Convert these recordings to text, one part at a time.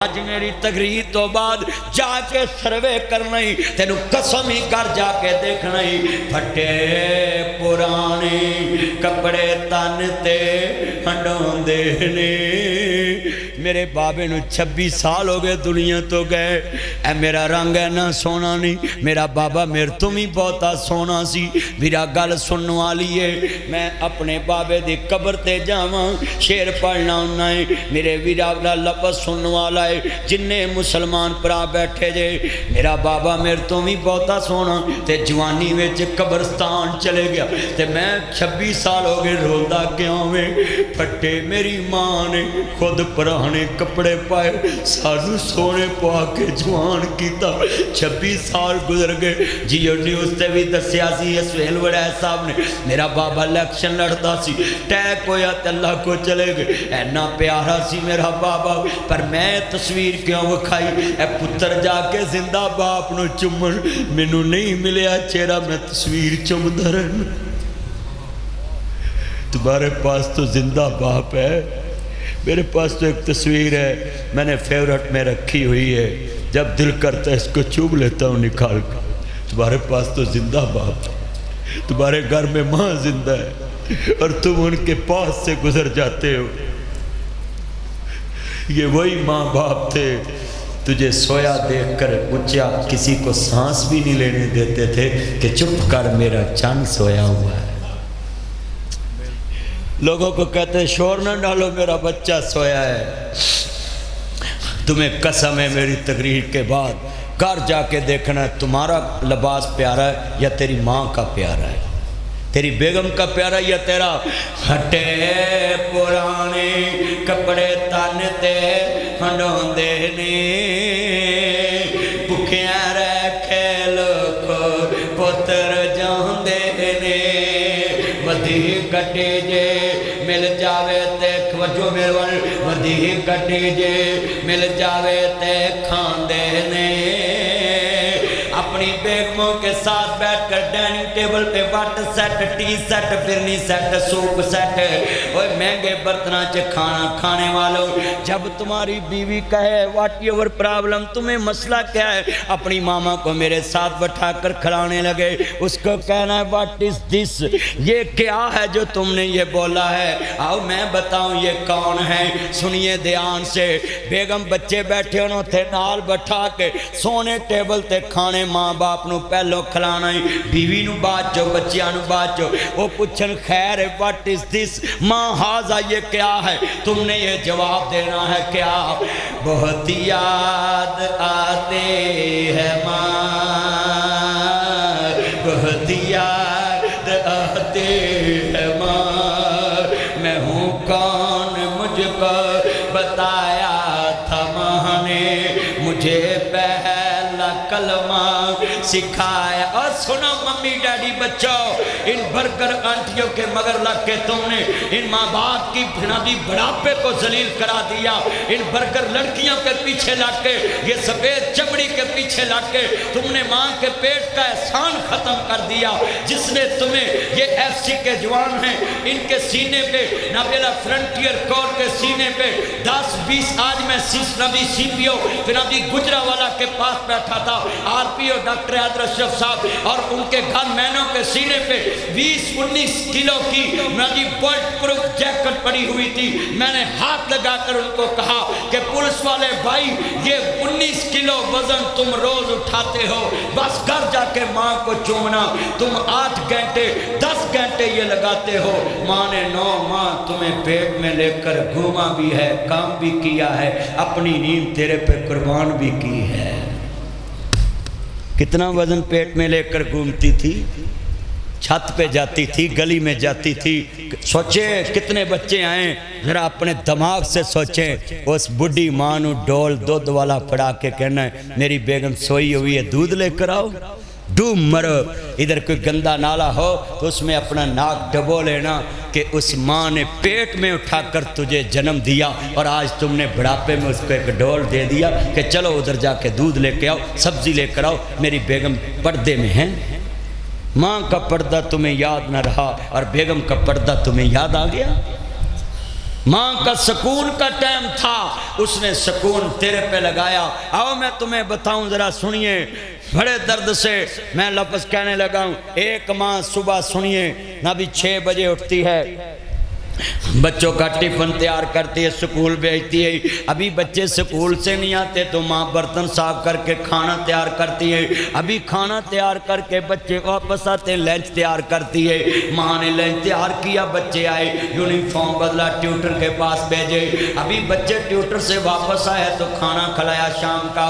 اج میری تقریر تو بعد جا کے سروے کرنا ہی تینو قسم ہی کر جا کے دیکھنا ہی پھٹے پرانے کپڑے تن تے ہنڈون دینے میرے بابے نو 26 سال ہو گئے دنیا تو گئے اے میرا رنگ ہے نہ سونا نہیں میرا بابا میرے تو بھی بہتا سونا سی میرا گل سننے والی ہے میں اپنے بابے دی قبر تے جاواں شعر پڑھنا ہونا ہے میرے ویرا دا لفظ سننے والا ہے جننے مسلمان پرا بیٹھے جے میرا بابا میرے تو بھی بہتا سونا تے جوانی وچ قبرستان چلے گیا تے میں 26 سال ہو گئے رولدا کیوں میں پھٹے میری ماں نے خود پرانے کپڑے پائے سانو سونے پا کے جوان کیتا 26 سال گزر گئے جیو نیوز تے بھی دسیا سی سہیل وڑا صاحب نے میرا بابا الیکشن لڑتا سی ٹیک ہویا تے اللہ کو چلے گئے اینا پیارا سی میرا بابا پر میں تصویر کیوں وکھائی اے پتر جا کے زندہ باپ نو چمن مینوں نہیں ملیا چہرہ میں تصویر چم درن تمہارے پاس تو زندہ باپ ہے میرے پاس تو ایک تصویر ہے میں نے فیورٹ میں رکھی ہوئی ہے جب دل کرتا ہے اس کو چوب لیتا ہوں نکال کر تمہارے پاس تو زندہ باپ ہے تمہارے گھر میں ماں زندہ ہے اور تم ان کے پاس سے گزر جاتے ہو یہ وہی ماں باپ تھے تجھے سویا دیکھ کر اونچا کسی کو سانس بھی نہیں لینے دیتے تھے کہ چپ کر میرا چاند سویا ہوا ہے لوگوں کو کہتے ہیں شور نہ ڈالو میرا بچہ سویا ہے تمہیں قسم ہے میری تقریر کے بعد گھر جا کے دیکھنا ہے تمہارا لباس پیارا ہے یا تیری ماں کا پیارا ہے تیری بیگم کا پیارا یا تیرا ہٹے پرانے کپڑے تن تے ہنڈون دینے بکھیاں رکھے لوکو پتر جان دینے ودی کٹی جے مل جاوے تے وجو میرے ودی کٹی جے مل جاوے تے کھان دینے اپنی بیگموں کے ساتھ بیٹھ کر ڈائننگ ٹیبل پہ وٹ set tea set phirni set soup set اوہ مہنگے برتناں چے کھانا کھانے والوں جب تمہاری بیوی کہے واٹ یور پرابلم تمہیں مسئلہ کیا ہے اپنی ماما کو میرے ساتھ بٹھا کر کھلانے لگے اس کو کہنا ہے واٹ از دس یہ کیا ہے جو تم نے یہ بولا ہے آؤ میں بتاؤں یہ کون ہے سنیے دھیان سے بیگم بچے بیٹھے انہوں تھے نال بٹھا کے سونے ٹیبل تے کھانے ماں باپ نو پہلو کھلانا ہی بیوی نو باچو بچیاں نو باچو وہ پوچھن خیر what is this ماں ہاضا یہ کیا ہے تم نے یہ جواب دینا ہے کیا بہت یاد آتے ہیں ماں بہت یاد آتے ہیں ماں میں ہوں کون مجھ کو بتایا تھا ماں نے مجھے پہلا کلمہ سکھایا اور سنو ممی ڈیڈی بچوں ان برگر آنٹیوں کے مگر لگ کے تم نے ان ماں باپ کی بھنابی بڑھاپے کو ذلیل کرا دیا ان برگر لڑکیوں کے پیچھے لگ کے یہ سفید چمڑی کے پیچھے لگ کے تم نے ماں کے پیٹ کا احسان ختم کر دیا جس نے تمہیں یہ ایف سی کے جوان ہیں ان کے سینے پہ نابیلا فرنٹیر کور کے سینے پہ 10-20 آج میں نبی سی پی او نبی گجرہ والا کے پاس بیٹھا تھا آر پی او ڈاکٹر عادل اشرف صاحب اور ان کے گھر مینوں کے سینے پہ 20-19 کلو کی نبی بولٹ پروف جیکٹ پڑی ہوئی تھی میں نے ہاتھ لگا کر ان کو کہا کہ پولیس والے بھائی یہ 19 کلو وزن تم روز اٹھاتے ہو بس گھر جا کے ماں کو چومنا تم 8 گھنٹے 10 گھنٹے یہ لگاتے ہو ماں نے 9 ماہ تمہیں پیٹ میں لے کر گھوما بھی ہے کام بھی کیا ہے اپنی نیند تیرے پہ قربان بھی کی ہے کتنا وزن پیٹ میں لے کر گھومتی تھی چھت پہ جاتی تھی گلی میں جاتی تھی سوچیں کتنے بچے آئیں ذرا اپنے دماغ سے سوچیں اس بڑھی ماں نو ڈول دودھ والا پڑا کے کہنا ہے میری بیگم سوئی ہوئی ہے دودھ لے کر آؤ ڈوب مرو ادھر کوئی گندہ نالا ہو تو اس میں اپنا ناک ڈبو لینا کہ اس ماں نے پیٹ میں اٹھا کر تجھے جنم دیا اور آج تم نے بڑھاپے میں اس کو ایک ڈول دے دیا کہ چلو ادھر جا کے دودھ لے کے آؤ سبزی لے کر آؤ میری بیگم پردے میں ہیں ماں کا پردہ تمہیں یاد نہ رہا اور بیگم کا پردہ تمہیں یاد آ گیا ماں کا سکون کا ٹائم تھا، اس نے سکون تیرے پہ لگایا۔ آؤ میں تمہیں بتاؤں، ذرا سنیے، بڑے درد سے میں لفظ کہنے لگا ہوں۔ ایک ماں صبح سنیے نبی 6 بجے اٹھتی ہے، بچوں کا ٹفن تیار کرتی ہے، سکول بھیجتی ہے۔ ابھی بچے سکول سے نہیں آتے تو ماں برتن صاف کر کے کھانا تیار کرتی ہے، ابھی کھانا تیار کر کے بچے واپس آتے لنچ تیار کرتی ہے۔ ماں نے لنچ تیار کیا، بچے آئے، یونیفارم بدلا، ٹیوٹر کے پاس بھیجے، ابھی بچے ٹیوٹر سے واپس آئے تو کھانا کھلایا شام کا،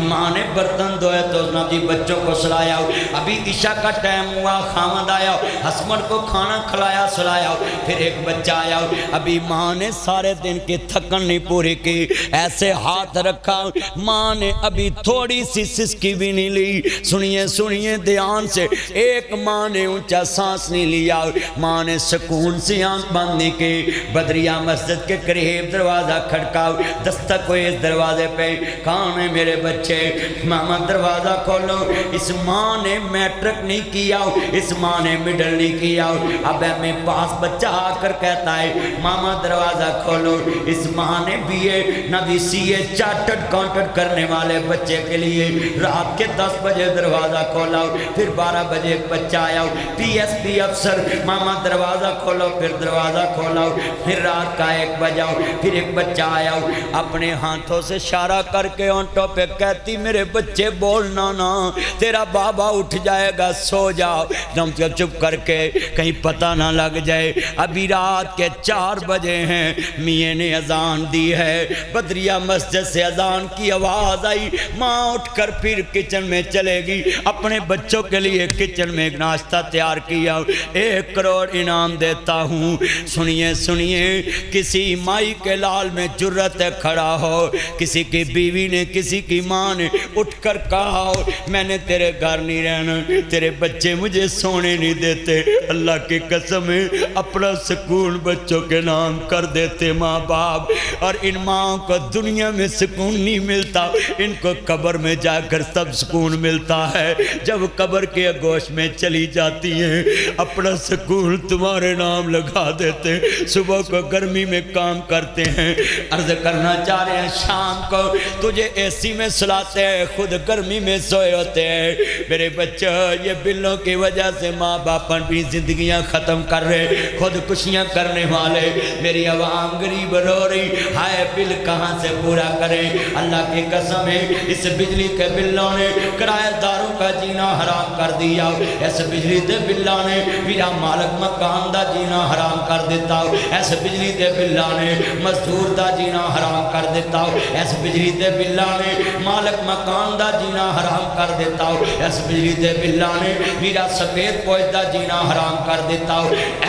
ماں نے برتن دھوئے تو نبی بچوں کو سلایا، ابھی عشاء کا ٹائم ہوا، خامد آیا، ہسبینڈ کو کھانا کھلایا سلایا، پھر ایک بچہ آیا، ابھی ماں نے سارے دن کی تھکن نہیں پوری کی، ایسے ہاتھ رکھا، ماں نے ابھی تھوڑی سی سسکی بھی نہیں لی۔ سنیے سنیے دھیان سے، ایک ماں نے اونچا سانس نہیں لیا، ماں نے سکون سے آنکھ بند نہیں کی۔ بدریہ مسجد کے قریب دروازہ کھڑکا، دستک ہوئی اس دروازے پہ، کہاں ہے میرے بچے؟ ماما دروازہ کھولو۔ اس ماں نے میٹرک نہیں کیا، اس ماں نے مڈل نہیں کیا، اب میں پاس بچہ آ کر کہتا ہے ماما دروازہ کھولو۔ اس ماں نے بی اے نبی سی اے چارٹرڈ اکاؤنٹنٹ کرنے والے بچے کے لیے رات کے 10 بجے دروازہ کھولا، پھر 12 بجے ایک بچہ آیا، پی ایس پی افسر، ماما دروازہ کھولو، پھر دروازہ کھولا، پھر رات کا 1 بجا، پھر ایک بچہ آیا، اپنے ہاتھوں سے اشارہ کر کے اونٹوں پہ کہتی میرے بچے بولنا نا، تیرا بابا اٹھ جائے گا، سو جاؤ، تم چپ کر کے کہیں پتہ نہ لگ جائے۔ ابھی رات کے 4 بجے ہیں، میاں نے اذان دی ہے، بدریہ مسجد سے اذان کی آواز آئی، ماں اٹھ کر پھر کچن میں چلے گی، اپنے بچوں کے لیے کچن میں ایک ناشتہ تیار کیا، 1 کروڑ انعام دیتا ہوں۔ سنیے سنیے، کسی مائی کے لال میں جرت ہے کھڑا ہو، کسی کی بیوی نے، کسی کی ماں نے اٹھ کر کہا ہو میں نے تیرے گھر نہیں رہنا، تیرے بچے مجھے سونے نہیں دیتے، اللہ کی قسم ہے اپنا سکون بچوں کے نام کر دیتے ماں باپ، اور ان ماں کو دنیا میں سکون نہیں ملتا، ان کو قبر میں جا کر سب سکون ملتا ہے۔ جب قبر کے گوشت میں چلی جاتی ہیں اپنا سکون تمہارے نام لگا دیتے، صبح کو گرمی میں کام کرتے ہیں، عرض کرنا چاہ رہے ہیں شام کو تجھے اے سی میں سلاتے ہیں، خود گرمی میں سوئے ہوتے ہیں۔ میرے بچہ یہ بلوں کی وجہ سے ماں باپ اپنی زندگیاں ختم کر رہے، خودکشیاں کرنے والے، میری عوام غریب رو رہی، ہائے بل کہاں سے پورا کریں؟ اللہ کی قسم ہے اس بجلی کے بلوں نے کرایہ داروں کا جینا حرام کر دیا، اس بجلی دے بلوں نے میرا مالک مکان دا جینا حرام کر دیتا، اس بجلی دے بلوں نے مزدور دا جینا حرام کر دیتا، اس بجلی دے بلوں نے مالک مکان دا جینا حرام کر دیتا، اس بجلی دے بلوں نے میرا سفید پوش دا جینا حرام کر دیتا۔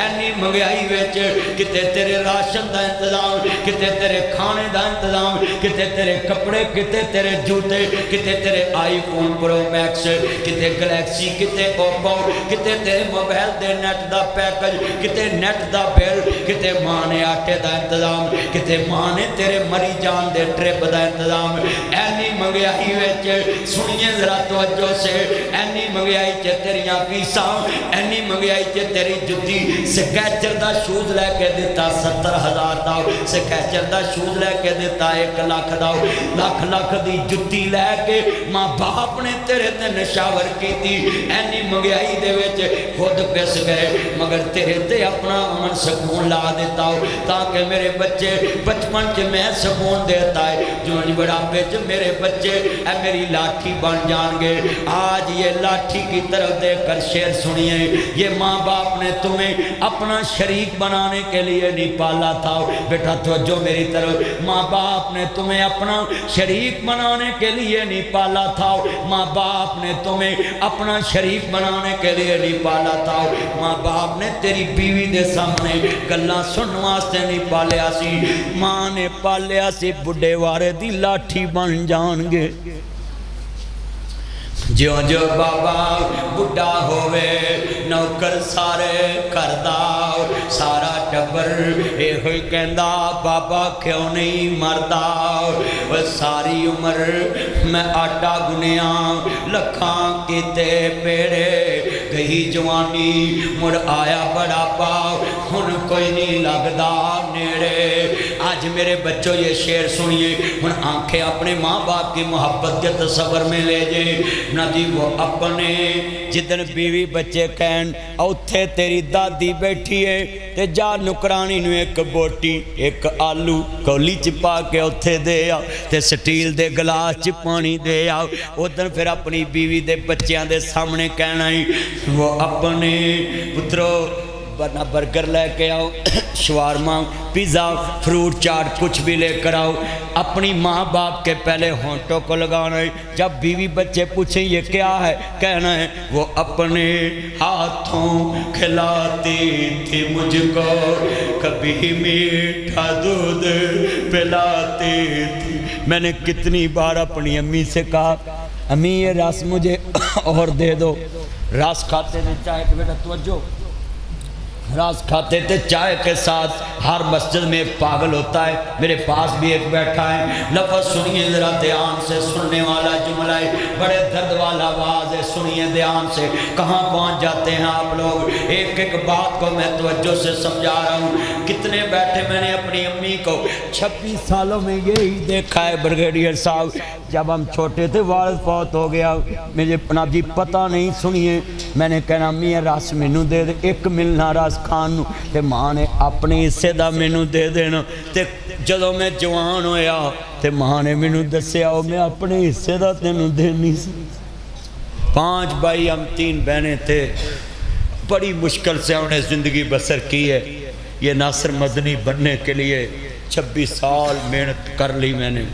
اینی مہنگائی وچ کتے تیرے راشن دا انتظام، کتے تیرے کھانے دا انتظام، کتے تیرے کپڑے، کتے تیرے جوتے، کتے تیرے آئی فون پرو میکس، کتے گلیکسی، کتے اوپو، کتے تیرے mobile they net the package, کتے نیٹ دا بل، کتے ماں نے آٹے دا انتظام، کتے ماں نے تیرے مری جان دے ٹرپ دا انتظام۔ اینی مہنگائی وچ سنیے ذرا توجہ سے، اینی مہنگائی چ تیریاں فیساں، اینی مہنگائی چ تیری جُتی، سکیچر دا شوز لے کے دیتا 70,000 دا، سکیچر دا شوز لے کے دیتا 1 لاکھ دا، لاکھ لاکھ دی جُتی لے کے ماں باپ نے تیرے تے نشاور کی تھی، اینی مہنگائی دے وچ خود پس گئے، مگر تیرے تے اپنا امن سکون لا دیتا ہو، تاکہ میرے بچے بچپن چ میں سکون دیتا ہے، جوان بڑھاپے چ میرے بچے اے میری لاٹھی بن جان گے۔ آج یہ لاٹھی کی طرف دیکھ کر شعر سنیے، یہ ماں باپ نے تمہیں اپنا شریک بنانے کے لیے نہیں پالا تھا، بیٹا توجہ میری طرف، ماں باپ نے تمہیں اپنا شریک بنانے کے لیے نہیں پالا تھا، ماں باپ نے تمہیں اپنا شریک بنانے کے لیے نہیں پالا تھا، ماں باپ نے تیری بیوی دے سامنے گلاں سنن واسطے نہیں پالیا سی، ماں نے پالیا سی بڈھے وارے دی لاٹھی بن جان گے۔ جو جو بابا بڑھا ہوئے نوکر سارے کردا، سارا ٹبر اے ہوئی کہندا بابا کیوں نہیں مردا، وہ ساری عمر میں آٹا گنیاں لکھاں کیتے پیڑے، گئی جوانی مڑ آیا بڑھاپا ہن کوئی نہیں لگدا نیڑے آج میرے بچوں یہ شعر سنیے ہن آنکھیں اپنے ماں باپ کی محبت کے تصور میں لے جائیں نہ جی وہ اپنے جدن بیوی بچے کہن اوتھے تیری دادی بیٹھی ہے تے جا نکرانی نو ایک بوٹی ایک آلو کولی چپا کے اوتھے دے آؤ تے سٹیل دے گلاس چ پانی دے آؤ ادھر پھر اپنی بیوی دے بچیاں دے سامنے کہنا ہی وہ اپنے پترو ورنہ برگر لے کے آؤ شوارما پیزا فروٹ چاٹ کچھ بھی لے کر آؤ اپنی ماں باپ کے پہلے ہونٹوں کو لگانا ہے جب بیوی بچے پوچھیں یہ کیا ہے کہنا ہے وہ اپنے ہاتھوں کھلاتی تھی مجھ کو کبھی میٹھا دودھ پلاتی تھی میں نے کتنی بار اپنی امی سے کہا امی یہ رس مجھے اور دے دو رس کھاتے تھے چائے کہ بیٹا توجہ رس کھاتے تھے چائے کے ساتھ ہر مسجد میں ایک پاگل ہوتا ہے میرے پاس بھی ایک بیٹھا ہے لفظ سنیے ذرا دھیان سے سننے والا جملہ ہے بڑے درد والا آواز ہے سنیے دھیان سے کہاں پہنچ جاتے ہیں آپ لوگ ایک ایک بات کو میں توجہ سے سمجھا رہا ہوں کتنے بیٹھے میں نے اپنی امی کو 26 سالوں میں یہی دیکھا ہے بریگیڈیئر صاحب جب ہم چھوٹے تھے والد فوت ہو گیا مجھے جناب جی پتہ نہیں سنیے میں نے کہنا امی رس مینوں دے دے ایک ملنا رس کھان نو تے ماں نے اپنے حصے دا مینوں دے دینا تے جدوں میں جوان ہویا تے ماں نے مینوں دسیا او میں اپنے حصے دا تینوں دینی سی 5 بھائی ہم 3 بہنیں تھے بڑی مشکل سے ہم نے زندگی بسر کی ہے یہ ناصر مدنی بننے کے لیے 26 سال محنت کر لی میں نے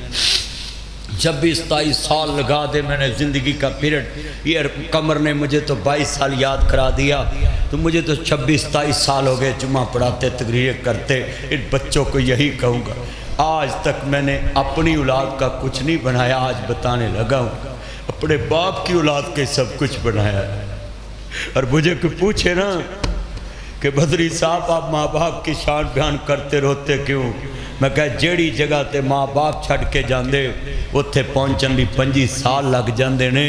26-27 سال لگا دے میں نے زندگی کا پیریڈ یہ قمر نے مجھے تو 22 سال یاد کرا دیا تو مجھے تو 26-27 سال ہو گئے جمعہ پڑھاتے تقریریں کرتے ان بچوں کو یہی کہوں گا آج تک میں نے اپنی اولاد کا کچھ نہیں بنایا آج بتانے لگا ہوں اپنے باپ کی اولاد کے سب کچھ بنایا ہے اور مجھے کوئی پوچھے نا کہ بدری صاحب آپ ماں باپ کی شان بیان کرتے روتے کیوں میں کہا جیڑی جگہ تے ماں باپ چھڑ کے جاندے اتھے پہنچن لی 25 سال لگ جاندے نے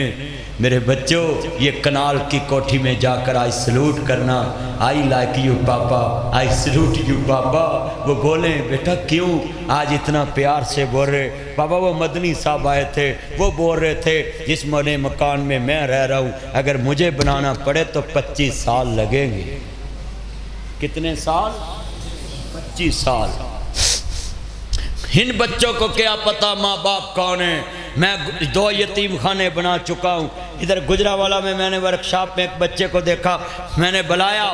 میرے بچوں یہ کنال کی کوٹھی میں جا کر آئی سلوٹ کرنا I like you papa I salute you papa وہ بولیں بیٹا کیوں آج اتنا پیار سے بول رہے بابا وہ مدنی صاحب آئے تھے وہ بول رہے تھے جس بڑے مکان میں میں رہ رہا ہوں اگر مجھے بنانا پڑے تو 25 سال لگیں گے کتنے سال 25 سال ان بچوں کو کیا پتا ماں باپ کون ہیں میں 2 یتیم خانے بنا چکا ہوں ادھر گجرانوالہ میں نے ورکشاپ میں ایک بچے کو دیکھا میں نے بلایا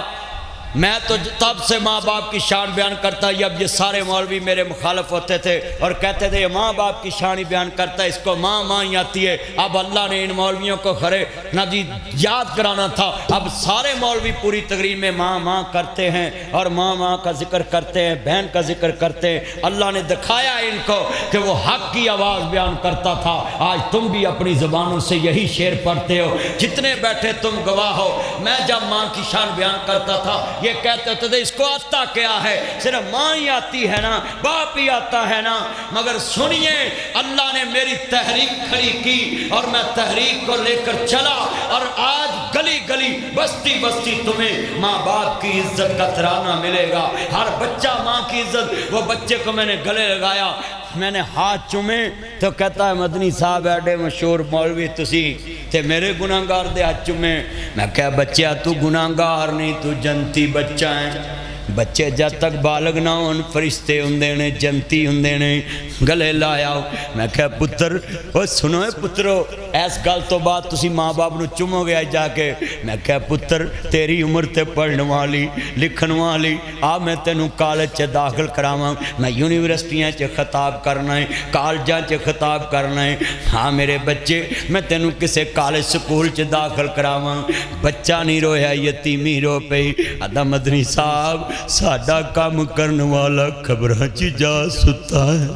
میں تو تب سے ماں باپ کی شان بیان کرتا اب یہ سارے مولوی میرے مخالف ہوتے تھے اور کہتے تھے یہ ماں باپ کی شان ہی بیان کرتا ہے اس کو ماں ہی آتی ہے اب اللہ نے ان مولویوں کو خرے نہ جی یاد کرانا تھا اب سارے مولوی پوری تقریر میں ماں کرتے ہیں اور ماں کا ذکر کرتے ہیں بہن کا ذکر کرتے ہیں اللہ نے دکھایا ان کو کہ وہ حق کی آواز بیان کرتا تھا آج تم بھی اپنی زبانوں سے یہی شعر پڑھتے ہو جتنے بیٹھے تم گواہ ہو میں جب ماں کی شان بیان کرتا تھا یہ کہتے ہوتے تھے اس کو آتا کیا ہے صرف ماں ہی آتی ہے نا باپ ہی آتا ہے نا مگر سنیے اللہ نے میری تحریک کھڑی کی اور میں تحریک کو لے کر چلا اور آج گلی گلی بستی بستی تمہیں ماں باپ کی عزت کا ترانہ ملے گا ہر بچہ ماں کی عزت وہ بچے کو میں نے گلے لگایا میں نے ہاتھ چومے تو کہتا ہے مدنی صاحب ایڈے مشہور مولوی تسی تے میرے گناہگار دے ہاتھ چومے میں کہا بچہ تو گناہگار نہیں تو جنتی بچہ ہیں بچے جب تک بالغ نہ ہون فرشتے ہوندے نے جنتی ہوندے نے گلے لایا میں کہا پتر او سنو پترو ایس گل تو بعد تسی ماں باپ نو چمو گیا جا کے میں کہا پتر تیری عمر تے پڑھن والی لکھن والی آ میں تینوں کالج چے داخل کراواں میں یونیورسٹیاں چے خطاب کرنا ہے کالجاں چے خطاب کرنا ہے ہاں میرے بچے میں تینوں کسے کالج سکول چے داخل کراواں بچہ نہیں رویا یتیمی رو پئی ادا مدنی صاحب ساڈا کام کرن والا خبراں چ جا ستا ہے